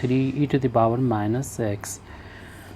3e⁻x.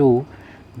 2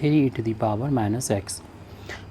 3e⁻x.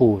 4,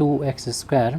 2x²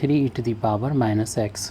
3e⁻x.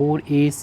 4ac,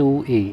2a,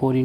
4 ×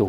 2.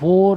4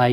i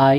i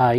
i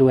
×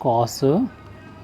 cos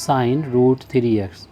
sin √3x.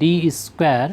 d²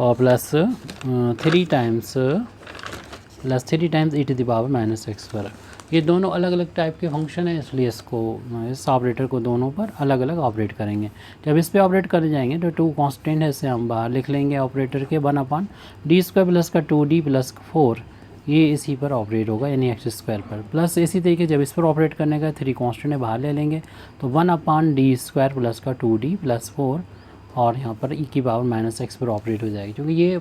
और plus 3 times e to the power minus x square. ये दोनों अलग अलग type के function हैं, इसलिए इस ऑपरेटर को दोनों पर अलग अलग ऑपरेट करेंगे। जब इस पे ऑपरेट कर जाएंगे तो 2 कांस्टेंट है, इसे हम बाहर लिख लेंगे ऑपरेटर के 1/d² प्लस का 2d प्लस 4, ये इसी पर ऑपरेट होगा यानी एक्स स्क्वायर पर। प्लस इसी तरीके जब इस पर ऑपरेट करने का 3 कांस्टेंट है बाहर ले लेंगे तो 1/d² प्लस का 2d प्लस 4 और यहाँ पर ई की पावर माइनस एक्स पर ऑपरेट हो जाएगी। क्योंकि ये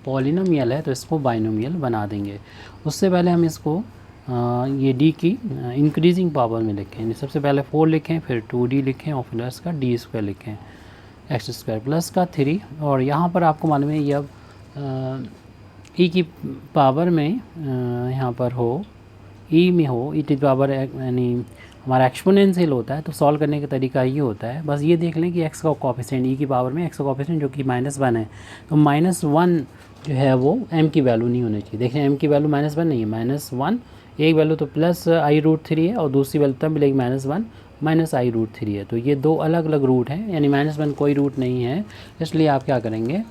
पॉलिनोमियल है तो इसको बाइनोमियल बना देंगे। उससे पहले हम इसको ये डी की इंक्रीजिंग पावर में लिखें, सबसे पहले 4 लिखें, फिर 2d लिखें और प्लस का d² लिखें, एक्स स्क्वायर प्लस का 3। और यहाँ पर आपको मालूम है ये अब ई की पावर में यहाँ पर हो, ई में हो ई टू द पावर यानी हमारा एक्सपोनेंशियल होता है, तो सॉल्व करने का तरीका ये होता है, बस ये देख लें कि एक्स का कोएफिशिएंट ई की पावर में एक्स का कोएफिशिएंट जो कि -1 है, तो -1 जो है वो m की वैल्यू नहीं होनी चाहिए। देखें m की वैल्यू -1 नहीं है, -1 एक वैल्यू तो प्लस i√3 है और दूसरी वैल्यू तब मिलेगी -1 माइनस i√3 है। तो ये 2 अलग अलग रूट हैं, यानी -1 कोई रूट नहीं है, इसलिए आप क्या करेंगे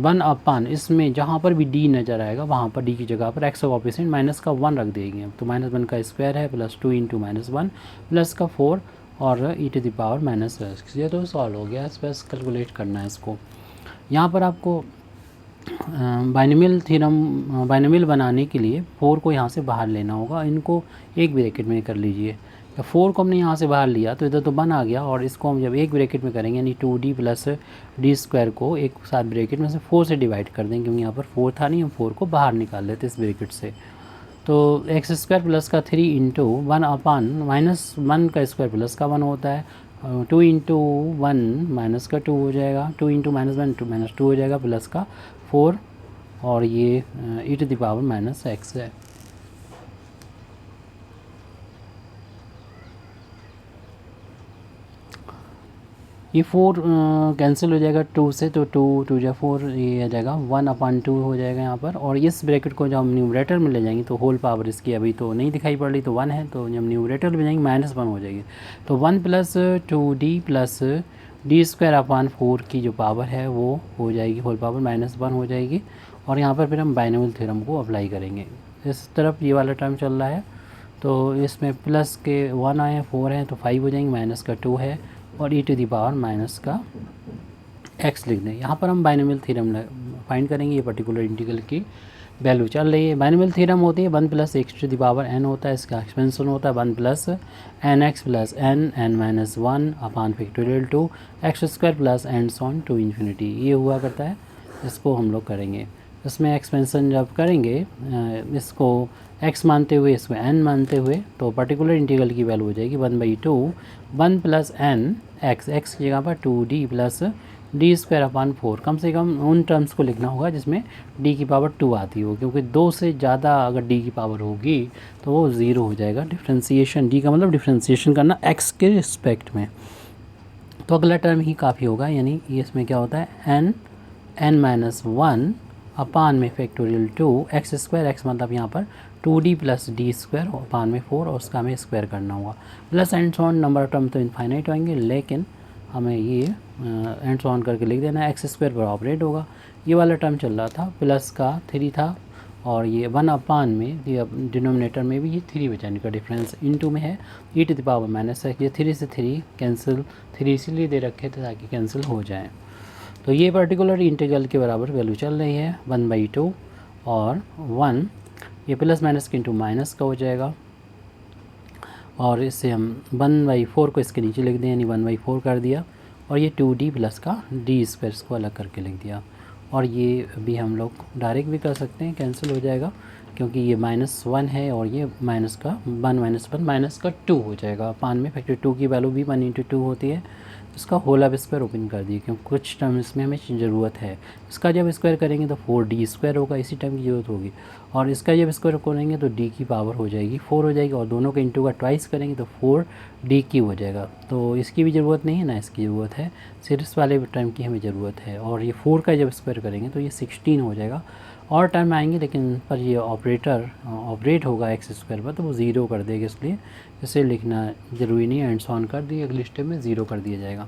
1/, इसमें जहाँ पर भी d नज़र आएगा वहाँ पर d की जगह पर x का कोएफिशिएंट -1 रख देंगे। तो -1 का स्क्वायर है प्लस 2 × -1 प्लस का 4 और ई टू द पावर -x। ये तो सॉल्व हो गया, इस बस कैलकुलेट करना है इसको। यहाँ पर आपको बाइनोमियल बनाने के लिए 4 को यहाँ से बाहर लेना होगा, इनको एक ब्रैकेट में कर लीजिए। 4 को हमने यहाँ से बाहर लिया तो इधर तो 1 आ गया, और इसको हम जब एक ब्रैकेट में करेंगे यानी 2d प्लस d² को एक साथ ब्रैकेट में से 4 से डिवाइड कर देंगे, क्योंकि यहाँ पर 4 था नहीं, हम 4 को बाहर निकाल लेते इस ब्रैकेट से। तो x² प्लस का 3 × 1/-1 का स्क्वायर प्लस का 1 होता है, 2 × 1 माइनस का 2 हो जाएगा, 2 × -1 -2 हो जाएगा प्लस का 4 और ये ई टू द पावर -x है। ये 4 कैंसिल हो जाएगा 2 से, तो 2 × 4 ये आ जाएगा 1/2 हो जाएगा यहाँ पर। और इस ब्रैकेट को जब हम न्यूमरेटर में ले जाएंगे तो होल पावर इसकी अभी तो नहीं दिखाई पड़ रही, तो 1 है, तो जब न्यूमरेटर में जाएंगे -1 हो जाएगी। तो 1 + 2d प्लस d²/4 की जो पावर है वो हो जाएगी होल पावर -1 हो जाएगी। और यहाँ पर फिर हम बाइनोमियल थ्योरम को अप्लाई करेंगे। इस तरफ ये वाला टर्म चल रहा है, तो इसमें प्लस के 1 आए हैं, 4 हैं, तो 5 हो जाएंगे, माइनस का 2 है और ई टू द पावर माइनस का x लिख दें। यहाँ पर हम बाइनोमियल थ्योरम फाइंड करेंगे, ये पर्टिकुलर इंटीग्रल की वैल्यू चल रही है। बाइनोमियल थ्योरम होती है 1 + x to the power n होता है, इसका एक्सपेंशन होता है 1 + nx + n(n-1)/(2) x² plus and so on to infinity, ये हुआ करता है। इसको हम लोग करेंगे, इसमें एक्सपेंशन जब करेंगे इसको x मानते हुए इसको n मानते हुए, तो पर्टिकुलर इंटीग्रल की वैल्यू हो जाएगी 1/2 1 + n x की जगह पर 2d प्लस d²/4। कम से कम उन टर्म्स को लिखना होगा जिसमें d की पावर 2 आती हो, क्योंकि 2 से ज़्यादा अगर d की पावर होगी तो वो 0 हो जाएगा। डिफ्रेंसीशन d का मतलब डिफ्रेंसीशन करना x के रिस्पेक्ट में, तो अगला टर्म ही काफ़ी होगा। यानी ये इसमें क्या होता है n-1 अपान में फैक्टोरियल 2 x² x मतलब यहाँ पर 2d प्लस d² अपान में 4 और उसका हमें स्क्वायर करना होगा। Plus and so on number of term तो इनफाइनाइट होंगे, लेकिन हमें ये एंड सॉन करके लिख देना है, x² पर ऑपरेट होगा। ये वाला टर्म चल रहा था, प्लस का 3 था और ये 1 अपान में डिनोमिनेटर में भी ये 3 बचाने का डिफरेंस इनटू में है ई टू द पावर -x। ये 3 से 3 कैंसिल, 3 इसीलिए दे रखे थे ताकि कैंसिल हो जाए। तो ये पर्टिकुलर इंटीग्रल के बराबर वैल्यू चल रही है 1/2 और 1, ये प्लस माइनस के इंटू माइनस का हो जाएगा। और इससे हम 1/4 को इसके नीचे लिख दें, यानी 1/4 कर दिया, और ये 2d प्लस का d² को अलग करके लिख दिया। और ये भी हम लोग डायरेक्ट भी कर सकते हैं, कैंसिल हो जाएगा क्योंकि ये -1 है और ये माइनस का 1 - 1 माइनस का 2 हो जाएगा। अपान में फैक्टर 2 की वैल्यू भी 1 × 2 होती है, इसका होल अब स्क्वायर ओपन कर दिए क्योंकि कुछ टर्म इसमें हमें ज़रूरत है। इसका जब स्क्वायर करेंगे तो 4d² होगा, इसी टर्म की ज़रूरत होगी। और इसका जब स्क्वायर करेंगे तो d की पावर हो जाएगी 4 हो जाएगी, और दोनों के इंटू का ट्वाइस करेंगे तो 4d³ हो जाएगा। तो इसकी भी ज़रूरत नहीं है ना इसकी ज़रूरत है, सिर्फ इस वाले टर्म की हमें ज़रूरत है। और ये 4 का जब स्क्वायर करेंगे तो ये 16 हो जाएगा। और टर्म आएंगे लेकिन पर ये ऑपरेटर ऑपरेट होगा x² पर, तो वो 0 कर देगा, इसलिए इसे लिखना ज़रूरी नहीं है, एंड ऑन कर दिए, अगली स्टेप में 0 कर दिया जाएगा।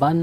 1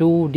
2d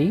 d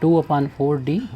2/4d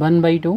1/2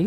d.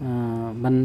1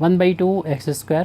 1/2 x²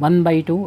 1/2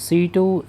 C2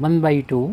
1/2